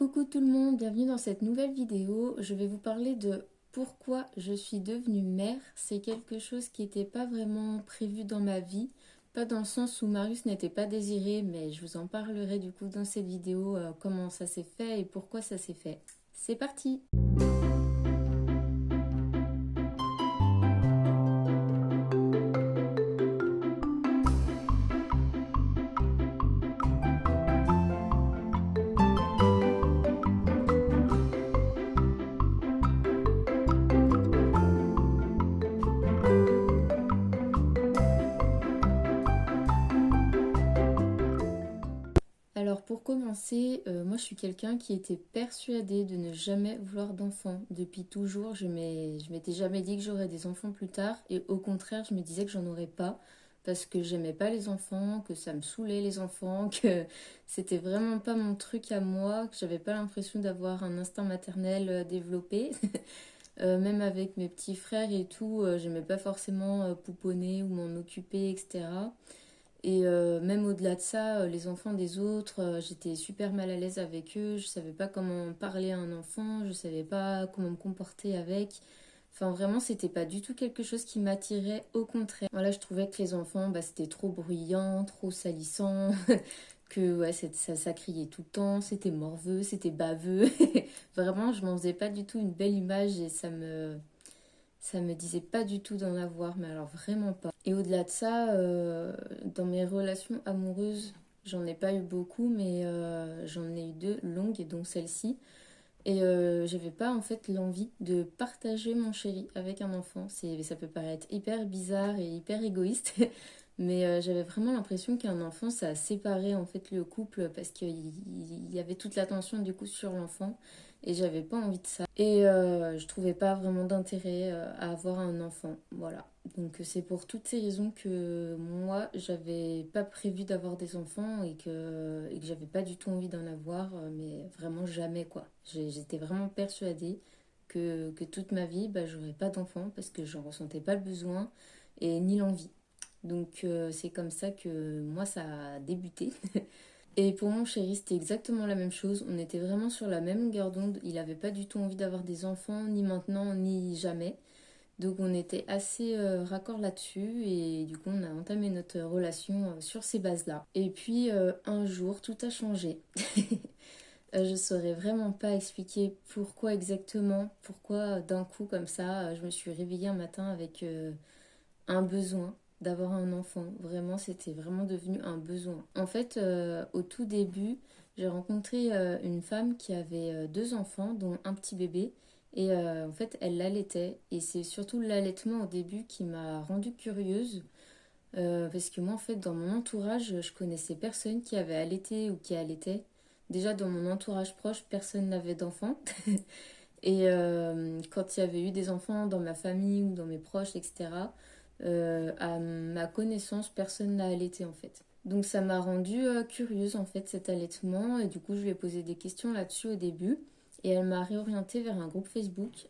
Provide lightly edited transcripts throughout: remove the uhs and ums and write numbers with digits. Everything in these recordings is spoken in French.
Coucou tout le monde, bienvenue dans cette nouvelle vidéo. Je vais vous parler de pourquoi je suis devenue mère. C'est quelque chose qui n'était pas vraiment prévu dans ma vie, pas dans le sens où Marius n'était pas désiré, mais je vous en parlerai du coup dans cette vidéo, comment ça s'est fait et pourquoi ça s'est fait. C'est parti! Alors pour commencer, moi je suis quelqu'un qui était persuadé de ne jamais vouloir d'enfants. Depuis toujours, je m'étais jamais dit que j'aurais des enfants plus tard et au contraire, je me disais que j'en aurais pas parce que j'aimais pas les enfants, que ça me saoulait les enfants, que c'était vraiment pas mon truc à moi, que j'avais pas l'impression d'avoir un instinct maternel développé. Même avec mes petits frères et tout, j'aimais pas forcément pouponner ou m'en occuper, etc. Et même au-delà de ça, les enfants des autres, j'étais super mal à l'aise avec eux. Je savais pas comment parler à un enfant, je savais pas comment me comporter avec. Enfin, vraiment, c'était pas du tout quelque chose qui m'attirait. Au contraire, voilà, je trouvais que les enfants, bah, c'était trop bruyant, trop salissant, que ouais, ça criait tout le temps, c'était morveux, c'était baveux. Vraiment, je m'en faisais pas du tout une belle image et ça me disait pas du tout d'en avoir, mais alors vraiment pas. Et au-delà de ça, dans mes relations amoureuses, j'en ai pas eu beaucoup, mais j'en ai eu deux longues, et donc celle-ci. Et j'avais pas en fait l'envie de partager mon chéri avec un enfant. Ça peut paraître hyper bizarre et hyper égoïste, mais j'avais vraiment l'impression qu'un enfant, ça séparait en fait le couple parce qu'il y avait toute l'attention du coup sur l'enfant et j'avais pas envie de ça. Et je trouvais pas vraiment d'intérêt à avoir un enfant. Voilà. Donc c'est pour toutes ces raisons que moi, j'avais pas prévu d'avoir des enfants et que j'avais pas du tout envie d'en avoir, mais vraiment jamais quoi. J'étais vraiment persuadée que toute ma vie, bah, j'aurais pas d'enfants parce que j'en ressentais pas le besoin et ni l'envie. Donc c'est comme ça que moi ça a débuté. Et pour mon chéri, c'était exactement la même chose. On était vraiment sur la même longueur d'onde. Il avait pas du tout envie d'avoir des enfants, ni maintenant, ni jamais. Donc on était assez raccord là-dessus et du coup on a entamé notre relation sur ces bases-là. Et puis un jour, tout a changé. Je saurais vraiment pas expliquer pourquoi exactement, pourquoi d'un coup comme ça, je me suis réveillée un matin avec un besoin d'avoir un enfant. Vraiment, c'était vraiment devenu un besoin. En fait, au tout début, j'ai rencontré une femme qui avait deux enfants, dont un petit bébé. Et en fait, elle l'allaitait. Et c'est surtout l'allaitement au début qui m'a rendue curieuse. Parce que moi, en fait, dans mon entourage, je connaissais personne qui avait allaité ou qui allaitait. Déjà, dans mon entourage proche, personne n'avait d'enfants. Et quand il y avait eu des enfants dans ma famille ou dans mes proches, etc., à ma connaissance, personne n'a allaité en fait. Donc ça m'a rendue curieuse en fait cet allaitement et du coup je lui ai posé des questions là-dessus au début et elle m'a réorientée vers un groupe Facebook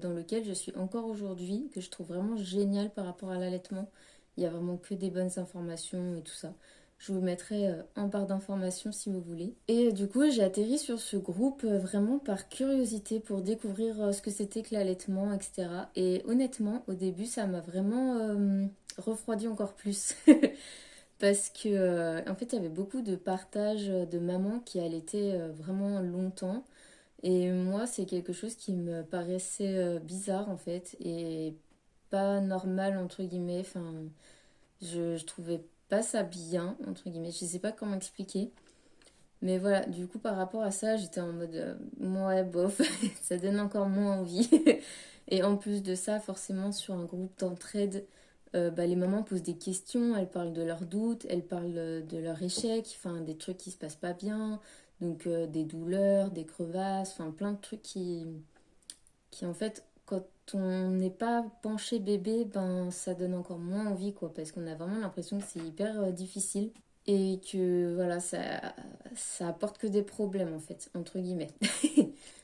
dans lequel je suis encore aujourd'hui, que je trouve vraiment génial par rapport à l'allaitement. Il y a vraiment que des bonnes informations et tout ça. Je vous mettrai en barre d'informations si vous voulez. Et du coup, j'ai atterri sur ce groupe vraiment par curiosité pour découvrir ce que c'était que l'allaitement, etc. Et honnêtement, au début, ça m'a vraiment refroidi encore plus. Parce que, en fait, il y avait beaucoup de partages de mamans qui allaitaient vraiment longtemps. Et moi, c'est quelque chose qui me paraissait bizarre, en fait, et pas normal, entre guillemets. Enfin, je trouvais pas ça bien, entre guillemets. Je sais pas comment expliquer. Mais voilà, du coup, par rapport à ça, j'étais en mode, ouais, bof, ça donne encore moins envie. Et en plus de ça, forcément, sur un groupe d'entraide, bah, les mamans posent des questions, elles parlent de leurs doutes, elles parlent de leurs échecs, enfin, des trucs qui se passent pas bien, donc des douleurs, des crevasses, enfin, plein de trucs qui en fait, quand on n'est pas penché bébé, ben, ça donne encore moins envie, quoi, parce qu'on a vraiment l'impression que c'est hyper difficile et que voilà ça apporte que des problèmes en fait entre guillemets.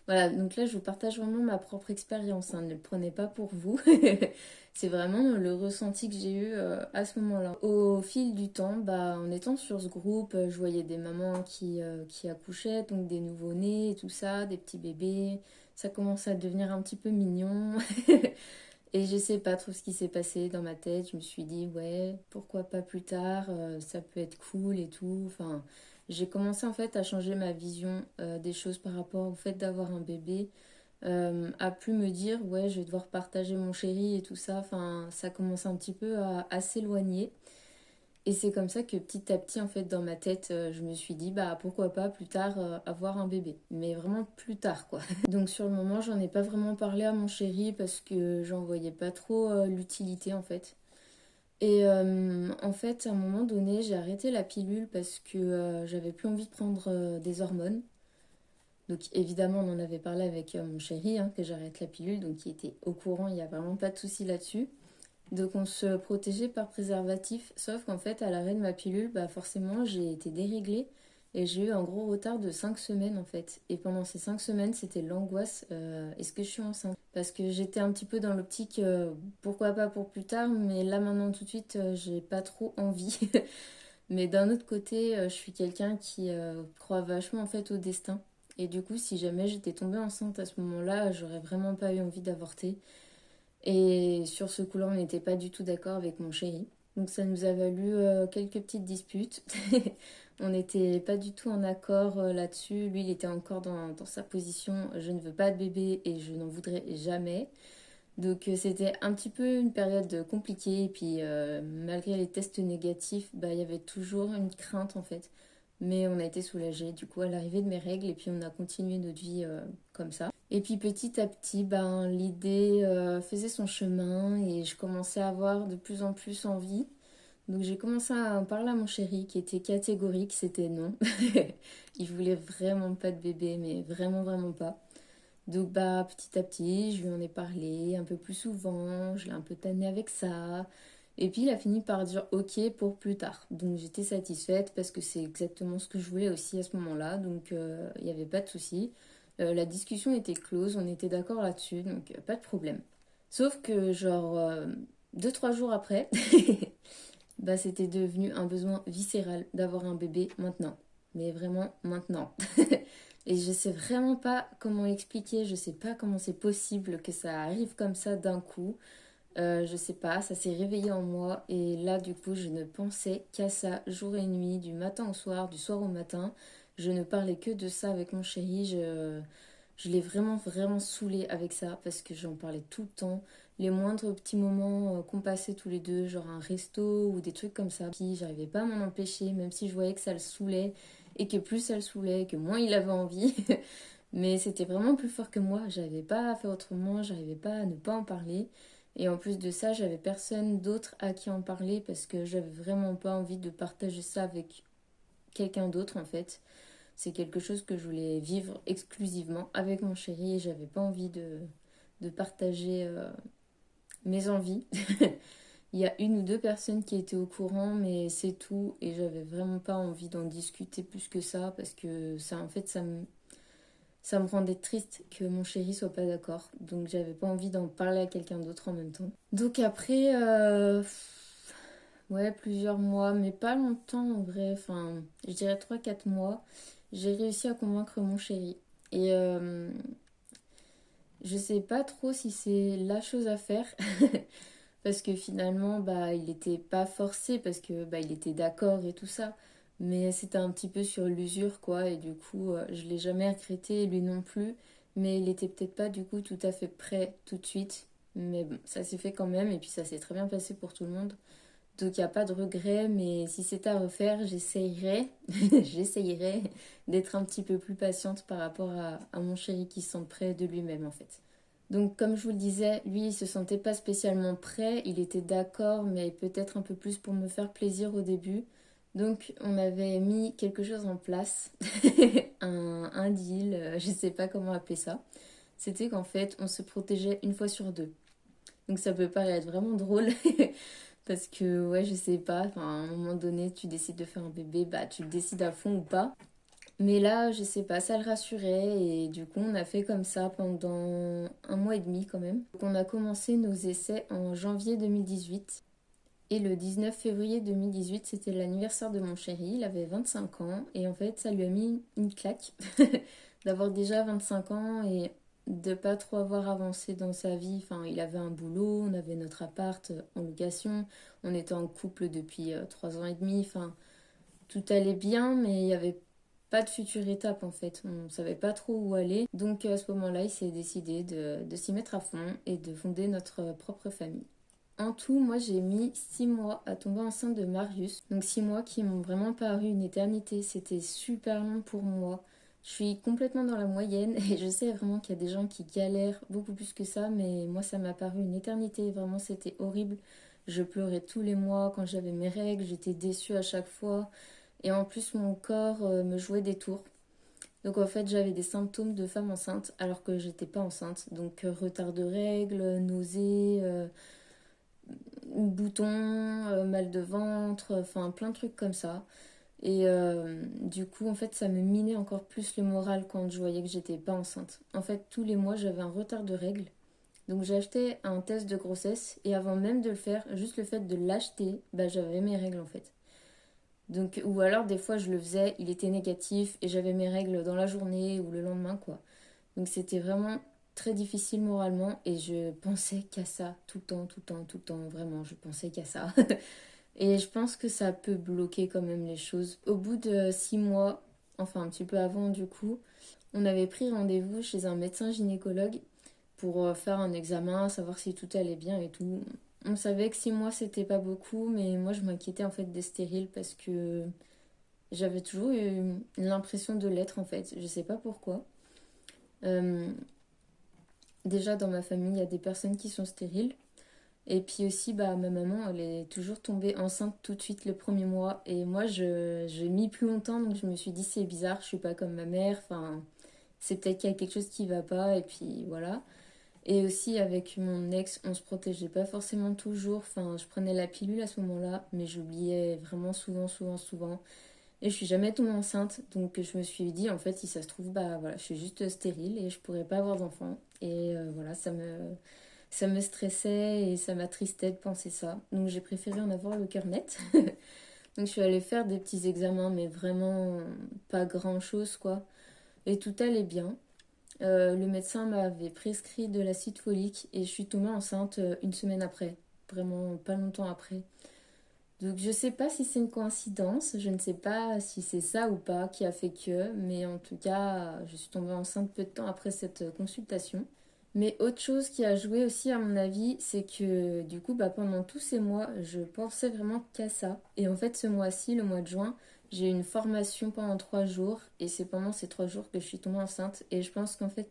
Voilà, donc là je vous partage vraiment ma propre expérience, hein, ne le prenez pas pour vous. C'est vraiment le ressenti que j'ai eu à ce moment-là. Au fil du temps, bah, en étant sur ce groupe, je voyais des mamans qui accouchaient, donc des nouveau-nés et tout ça, des petits bébés. Ça commençait à devenir un petit peu mignon. Et je sais pas trop ce qui s'est passé dans ma tête. Je me suis dit, ouais, pourquoi pas plus tard, ça peut être cool et tout. Enfin, j'ai commencé en fait à changer ma vision des choses par rapport au fait d'avoir un bébé. À plus me dire, ouais, je vais devoir partager mon chéri et tout ça. Enfin, ça commence un petit peu à s'éloigner. Et c'est comme ça que petit à petit, en fait, dans ma tête, je me suis dit, bah pourquoi pas plus tard avoir un bébé. Mais vraiment plus tard, quoi. Donc sur le moment, j'en ai pas vraiment parlé à mon chéri parce que j'en voyais pas trop l'utilité, en fait. Et en fait, à un moment donné, j'ai arrêté la pilule parce que j'avais plus envie de prendre des hormones. Donc évidemment, on en avait parlé avec mon chéri, hein, que j'arrête la pilule, donc il était au courant, il n'y a vraiment pas de souci là-dessus. Donc on se protégeait par préservatif, sauf qu'en fait à l'arrêt de ma pilule, bah forcément j'ai été déréglée et j'ai eu un gros retard de 5 semaines en fait. Et pendant ces 5 semaines c'était l'angoisse, est-ce que je suis enceinte? Parce que j'étais un petit peu dans l'optique, pourquoi pas pour plus tard, mais là maintenant tout de suite j'ai pas trop envie. Mais d'un autre côté, je suis quelqu'un qui croit vachement en fait au destin. Et du coup si jamais j'étais tombée enceinte à ce moment-là, j'aurais vraiment pas eu envie d'avorter. Et sur ce coup-là, on n'était pas du tout d'accord avec mon chéri. Donc ça nous a valu quelques petites disputes. On n'était pas du tout en accord là-dessus. Lui, il était encore dans sa position, je ne veux pas de bébé et je n'en voudrais jamais. Donc c'était un petit peu une période compliquée. Et puis malgré les tests négatifs, bah, il y avait toujours une crainte en fait. Mais on a été soulagés du coup à l'arrivée de mes règles et puis on a continué notre vie comme ça. Et puis petit à petit, ben, l'idée faisait son chemin et je commençais à avoir de plus en plus envie. Donc j'ai commencé à en parler à mon chéri qui était catégorique, c'était non. Il voulait vraiment pas de bébé, mais vraiment vraiment pas. Donc bah petit à petit, je lui en ai parlé un peu plus souvent, je l'ai un peu tanné avec ça. Et puis il a fini par dire ok pour plus tard. Donc j'étais satisfaite parce que c'est exactement ce que je voulais aussi à ce moment-là. Donc il n'y avait pas de souci. La discussion était close, on était d'accord là-dessus, donc pas de problème. Sauf que genre 2-3 jours après, bah c'était devenu un besoin viscéral d'avoir un bébé maintenant. Mais vraiment maintenant. Et je sais vraiment pas comment expliquer, je sais pas comment c'est possible que ça arrive comme ça d'un coup. Je sais pas, ça s'est réveillé en moi et là du coup je ne pensais qu'à ça jour et nuit, du matin au soir, du soir au matin. Je ne parlais que de ça avec mon chéri, je l'ai vraiment vraiment saoulé avec ça parce que j'en parlais tout le temps. Les moindres petits moments qu'on passait tous les deux, genre un resto ou des trucs comme ça, puis j'arrivais pas à m'en empêcher, même si je voyais que ça le saoulait et que plus ça le saoulait, que moins il avait envie. Mais c'était vraiment plus fort que moi, j'arrivais pas à faire autrement, j'arrivais pas à ne pas en parler. Et en plus de ça, j'avais personne d'autre à qui en parler parce que j'avais vraiment pas envie de partager ça avec quelqu'un d'autre en fait. C'est quelque chose que je voulais vivre exclusivement avec mon chéri et j'avais pas envie de partager mes envies. Il y a une ou deux personnes qui étaient au courant, mais c'est tout. Et j'avais vraiment pas envie d'en discuter plus que ça parce que ça, en fait, ça me rendait triste que mon chéri soit pas d'accord. Donc j'avais pas envie d'en parler à quelqu'un d'autre en même temps. Donc après, ouais, plusieurs mois, mais pas longtemps en vrai. Enfin, je dirais 3-4 mois, j'ai réussi à convaincre mon chéri. Et je sais pas trop si c'est la chose à faire. Parce que finalement, bah, il était pas forcé parce que bah, il était d'accord et tout ça. Mais c'était un petit peu sur l'usure, quoi. Et du coup, je l'ai jamais regretté, lui non plus. Mais il était peut-être pas du coup tout à fait prêt tout de suite. Mais bon, ça s'est fait quand même. Et puis ça s'est très bien passé pour tout le monde. Donc il n'y a pas de regret. Mais si c'était à refaire, j'essayerais, j'essayerais d'être un petit peu plus patiente par rapport à mon chéri qui se sent prêt de lui-même en fait. Donc comme je vous le disais, lui il se sentait pas spécialement prêt, il était d'accord mais peut-être un peu plus pour me faire plaisir au début. Donc on avait mis quelque chose en place, un deal, je sais pas comment appeler ça. C'était qu'en fait on se protégeait une fois sur deux. Donc ça peut paraître vraiment drôle parce que ouais je sais pas, enfin, à un moment donné tu décides de faire un bébé, bah tu le décides à fond ou pas. Mais là, je sais pas, ça le rassurait et du coup, on a fait comme ça pendant 1 mois et demi quand même. Donc, on a commencé nos essais en janvier 2018 et le 19 février 2018, c'était l'anniversaire de mon chéri. Il avait 25 ans et en fait, ça lui a mis une claque d'avoir déjà 25 ans et de pas trop avoir avancé dans sa vie. Enfin, il avait un boulot, on avait notre appart en location, on était en couple depuis 3 ans et demi. Enfin, tout allait bien, mais il n'y avait pas de future étape en fait. On ne savait pas trop où aller. Donc à ce moment-là, il s'est décidé de s'y mettre à fond et de fonder notre propre famille. En tout, moi j'ai mis 6 mois à tomber enceinte de Marius. Donc 6 mois qui m'ont vraiment paru une éternité. C'était super long pour moi. Je suis complètement dans la moyenne et je sais vraiment qu'il y a des gens qui galèrent beaucoup plus que ça, mais moi ça m'a paru une éternité. Vraiment, c'était horrible. Je pleurais tous les mois quand j'avais mes règles, j'étais déçue à chaque fois. Et en plus, mon corps me jouait des tours. Donc en fait, j'avais des symptômes de femme enceinte alors que j'étais pas enceinte. Donc retard de règles, nausées, boutons, mal de ventre, enfin plein de trucs comme ça. Et du coup, en fait, ça me minait encore plus le moral quand je voyais que j'étais pas enceinte. En fait, tous les mois, j'avais un retard de règles. Donc j'ai acheté un test de grossesse et avant même de le faire, juste le fait de l'acheter, bah, j'avais mes règles en fait. Donc, ou alors des fois je le faisais, il était négatif et j'avais mes règles dans la journée ou le lendemain quoi. Donc c'était vraiment très difficile moralement et je pensais qu'à ça tout le temps, tout le temps, tout le temps, vraiment, je pensais qu'à ça. Et je pense que ça peut bloquer quand même les choses. Au bout de 6 mois, enfin un petit peu avant du coup, on avait pris rendez-vous chez un médecin gynécologue pour faire un examen, savoir si tout allait bien et tout. On savait que 6 mois c'était pas beaucoup, mais moi je m'inquiétais en fait des stériles parce que j'avais toujours eu l'impression de l'être en fait. Je sais pas pourquoi. Euh, Déjà dans ma famille il y a des personnes qui sont stériles. Et puis aussi bah, ma maman elle est toujours tombée enceinte tout de suite le premier mois. Et moi j'ai mis plus longtemps donc je me suis dit c'est bizarre, je suis pas comme ma mère. Enfin c'est peut-être qu'il y a quelque chose qui va pas et puis voilà. Et aussi avec mon ex, on se protégeait pas forcément toujours. Enfin, je prenais la pilule à ce moment-là, mais j'oubliais vraiment souvent, souvent, souvent. Et je suis jamais tombée enceinte, donc je me suis dit en fait, si ça se trouve, bah voilà, je suis juste stérile et je pourrais pas avoir d'enfant. Et voilà, ça me stressait et ça m'attristait de penser ça. Donc j'ai préféré en avoir le cœur net. Donc je suis allée faire des petits examens, mais vraiment pas grand-chose quoi. Et tout allait bien. Le médecin m'avait prescrit de l'acide folique et je suis tombée enceinte 1 semaine après, vraiment pas longtemps après. Donc je sais pas si c'est une coïncidence, je ne sais pas si c'est ça ou pas qui a fait que, mais en tout cas, je suis tombée enceinte peu de temps après cette consultation. Mais autre chose qui a joué aussi à mon avis, c'est que du coup, bah, pendant tous ces mois, je pensais vraiment qu'à ça. Et en fait, ce mois-ci, le mois de juin, j'ai eu une formation pendant 3 jours et c'est pendant ces 3 jours que je suis tombée enceinte. Et je pense qu'en fait,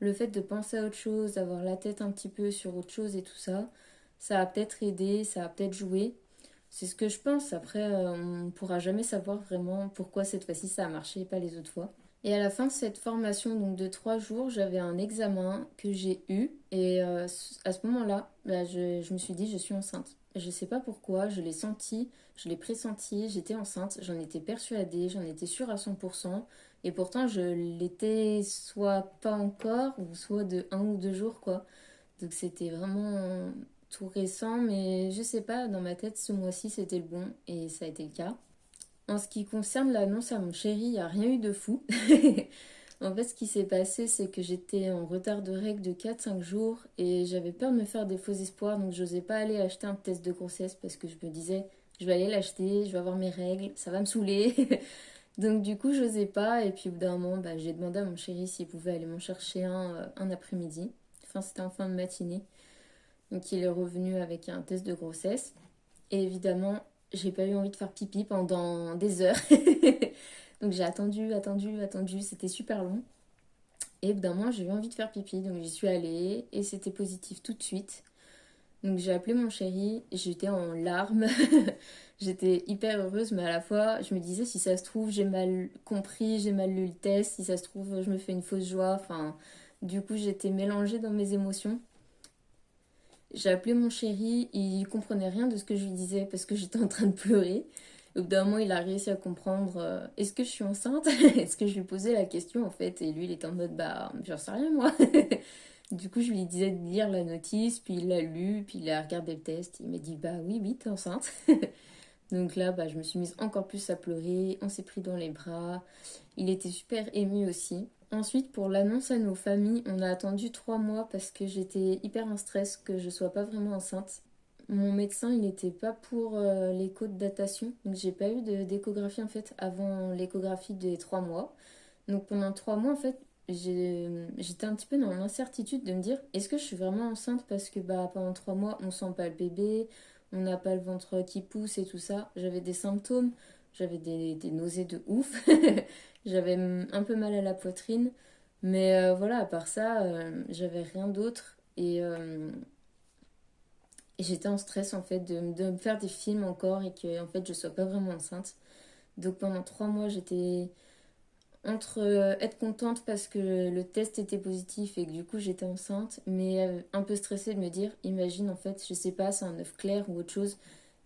le fait de penser à autre chose, d'avoir la tête un petit peu sur autre chose et tout ça, ça a peut-être aidé, ça a peut-être joué. C'est ce que je pense. Après, on ne pourra jamais savoir vraiment pourquoi cette fois-ci ça a marché et pas les autres fois. Et à la fin de cette formation donc de 3 jours, j'avais un examen que j'ai eu. Et à ce moment-là, bah, je me suis dit, je suis enceinte. Je ne sais pas pourquoi, je l'ai senti, je l'ai pressenti, j'étais enceinte, j'en étais persuadée, j'en étais sûre à 100%. Et pourtant, je l'étais soit pas encore, ou soit de 1 ou 2 jours, quoi. Donc c'était vraiment tout récent, mais je sais pas, dans ma tête, ce mois-ci, c'était le bon, et ça a été le cas. En ce qui concerne l'annonce à mon chéri, il n'y a rien eu de fou. En fait, ce qui s'est passé, c'est que j'étais en retard de règles de 4 5 jours et j'avais peur de me faire des faux espoirs, donc j'osais pas aller acheter un test de grossesse parce que je me disais, je vais aller l'acheter, je vais avoir mes règles, ça va me saouler. Donc du coup, j'osais pas et puis au bout d'un moment, bah, j'ai demandé à mon chéri s'il pouvait aller m'en chercher un après-midi. Enfin, c'était en fin de matinée. Donc il est revenu avec un test de grossesse. Et évidemment, j'ai pas eu envie de faire pipi pendant des heures. Donc j'ai attendu, attendu, attendu. C'était super long. Et d'un moment, j'ai eu envie de faire pipi. Donc j'y suis allée et c'était positif tout de suite. Donc j'ai appelé mon chéri. J'étais en larmes. J'étais hyper heureuse, mais à la fois, je me disais, si ça se trouve, j'ai mal compris, j'ai mal lu le test. Si ça se trouve, je me fais une fausse joie. Enfin, du coup, j'étais mélangée dans mes émotions. J'ai appelé mon chéri, il comprenait rien de ce que je lui disais parce que j'étais en train de pleurer. Au bout d'un moment, il a réussi à comprendre est-ce que je suis enceinte? Est-ce que je lui posais la question en fait? Et lui, il était en mode bah, j'en sais rien moi. Du coup, je lui disais de lire la notice, puis il l'a lu, puis il a regardé le test. Il m'a dit bah oui, oui, t'es enceinte. Donc là, bah, je me suis mise encore plus à pleurer. On s'est pris dans les bras. Il était super ému aussi. Ensuite, pour l'annonce à nos familles, on a attendu 3 mois parce que j'étais hyper en stress que je sois pas vraiment enceinte. Mon médecin, il n'était pas pour l'écho de datation, donc j'ai pas eu d'échographie en fait avant l'échographie des 3 mois. Donc pendant 3 mois, en fait, j'étais un petit peu dans l'incertitude de me dire est-ce que je suis vraiment enceinte parce que bah pendant 3 mois, on sent pas le bébé, on n'a pas le ventre qui pousse et tout ça. J'avais des symptômes, j'avais des nausées de ouf, j'avais un peu mal à la poitrine, mais voilà, à part ça, j'avais rien d'autre et j'étais en stress en fait de me faire des films encore et que en fait je sois pas vraiment enceinte. Donc pendant 3 mois, j'étais entre être contente parce que le test était positif et que du coup j'étais enceinte, mais un peu stressée de me dire, imagine en fait, je sais pas, c'est un œuf clair ou autre chose.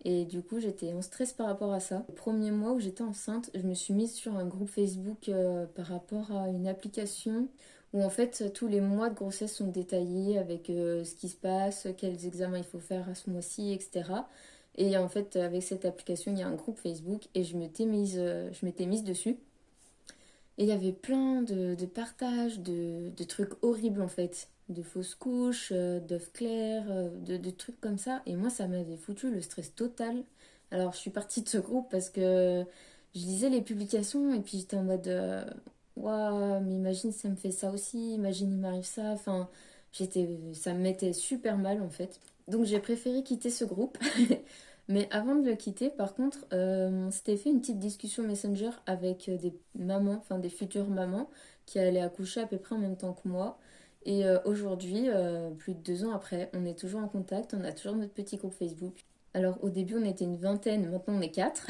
Et du coup j'étais en stress par rapport à ça. Le premier mois où j'étais enceinte, je me suis mise sur un groupe Facebook par rapport à une application où en fait tous les mois de grossesse sont détaillés avec ce qui se passe, quels examens il faut faire à ce mois-ci, etc. Et en fait avec cette application il y a un groupe Facebook et je m'étais mise dessus. Et il y avait plein de partages, de trucs horribles en fait. De fausses couches, d'œufs clairs, de trucs comme ça. Et moi, ça m'avait foutu le stress total. Alors, je suis partie de ce groupe parce que je lisais les publications et puis j'étais en mode waouh, mais imagine ça me fait ça aussi, imagine il m'arrive ça. Enfin, ça me mettait super mal en fait. Donc, j'ai préféré quitter ce groupe. Mais avant de le quitter, par contre, on s'était fait une petite discussion Messenger avec des mamans, enfin des futures mamans, qui allaient accoucher à peu près en même temps que moi. Et aujourd'hui, plus de 2 ans après, on est toujours en contact, on a toujours notre petit groupe Facebook. Alors au début, on était une vingtaine, maintenant on est quatre.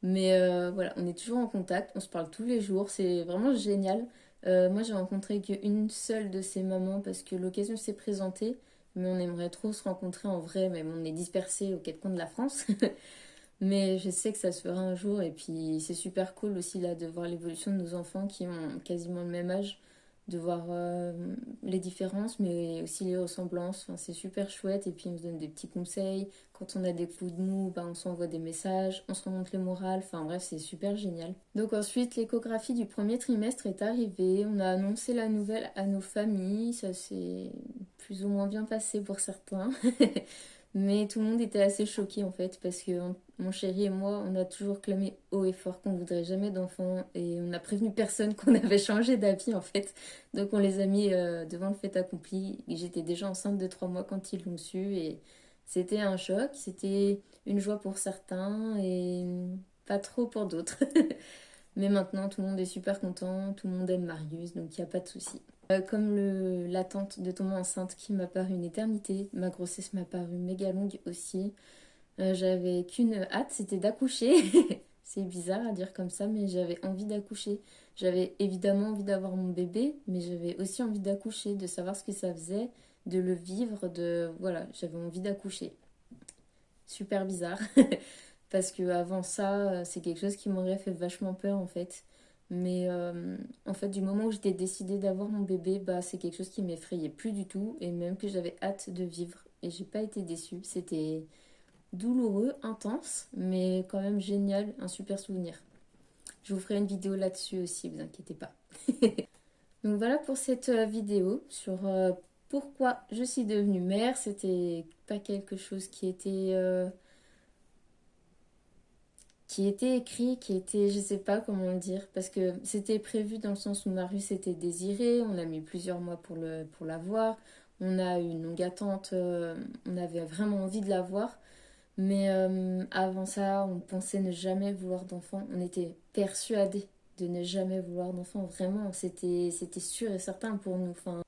Mais voilà, on est toujours en contact, on se parle tous les jours, c'est vraiment génial. Moi, j'ai rencontré qu'une seule de ces mamans parce que l'occasion s'est présentée, mais on aimerait trop se rencontrer en vrai, mais bon, on est dispersés aux quatre coins de la France. Mais je sais que ça se fera un jour et puis c'est super cool aussi là de voir l'évolution de nos enfants qui ont quasiment le même âge, de voir les différences mais aussi les ressemblances. Enfin, c'est super chouette et puis on se donne des petits conseils. Quand on a des coups de mou, bah, on s'envoie des messages, on se remonte le moral. Enfin bref, c'est super génial. Donc ensuite, l'échographie du premier trimestre est arrivée. On a annoncé la nouvelle à nos familles. Ça s'est plus ou moins bien passé pour certains. Mais tout le monde était assez choqué en fait parce que mon chéri et moi, on a toujours clamé haut et fort qu'on voudrait jamais d'enfants et on n'a prévenu personne qu'on avait changé d'avis en fait. Donc on les a mis devant le fait accompli. J'étais déjà enceinte de 3 mois quand ils l'ont su et c'était un choc. C'était une joie pour certains et pas trop pour d'autres. Mais maintenant, tout le monde est super content, tout le monde aime Marius, donc il n'y a pas de souci. Comme l'attente de tomber enceinte qui m'a paru une éternité, ma grossesse m'a paru méga longue aussi. J'avais qu'une hâte, c'était d'accoucher. C'est bizarre à dire comme ça, mais j'avais envie d'accoucher. J'avais évidemment envie d'avoir mon bébé, mais j'avais aussi envie d'accoucher, de savoir ce que ça faisait, de le vivre, de... Voilà, j'avais envie d'accoucher. Super bizarre. Parce que avant ça, c'est quelque chose qui m'aurait fait vachement peur en fait. Mais en fait, du moment où j'étais décidée d'avoir mon bébé, bah, c'est quelque chose qui m'effrayait plus du tout et même que j'avais hâte de vivre. Et j'ai pas été déçue. C'était douloureux, intense, mais quand même génial, un super souvenir. Je vous ferai une vidéo là-dessus aussi, vous inquiétez pas. Donc voilà pour cette vidéo sur pourquoi je suis devenue mère. C'était pas quelque chose qui était écrit, qui était, je sais pas comment le dire, parce que c'était prévu dans le sens où Marius était désiré, on a mis plusieurs mois pour l'avoir, on a eu une longue attente, on avait vraiment envie de l'avoir, mais avant ça, on pensait ne jamais vouloir d'enfant, on était persuadés de ne jamais vouloir d'enfant, vraiment, c'était sûr et certain pour nous, enfin.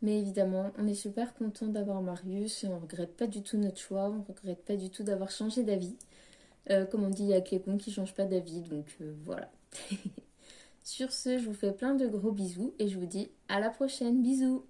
Mais évidemment, on est super content d'avoir Marius, et on regrette pas du tout notre choix, on regrette pas du tout d'avoir changé d'avis. Comme on dit, il y a que les cons qui changent pas d'avis, donc voilà. Sur ce, je vous fais plein de gros bisous et je vous dis à la prochaine. Bisous!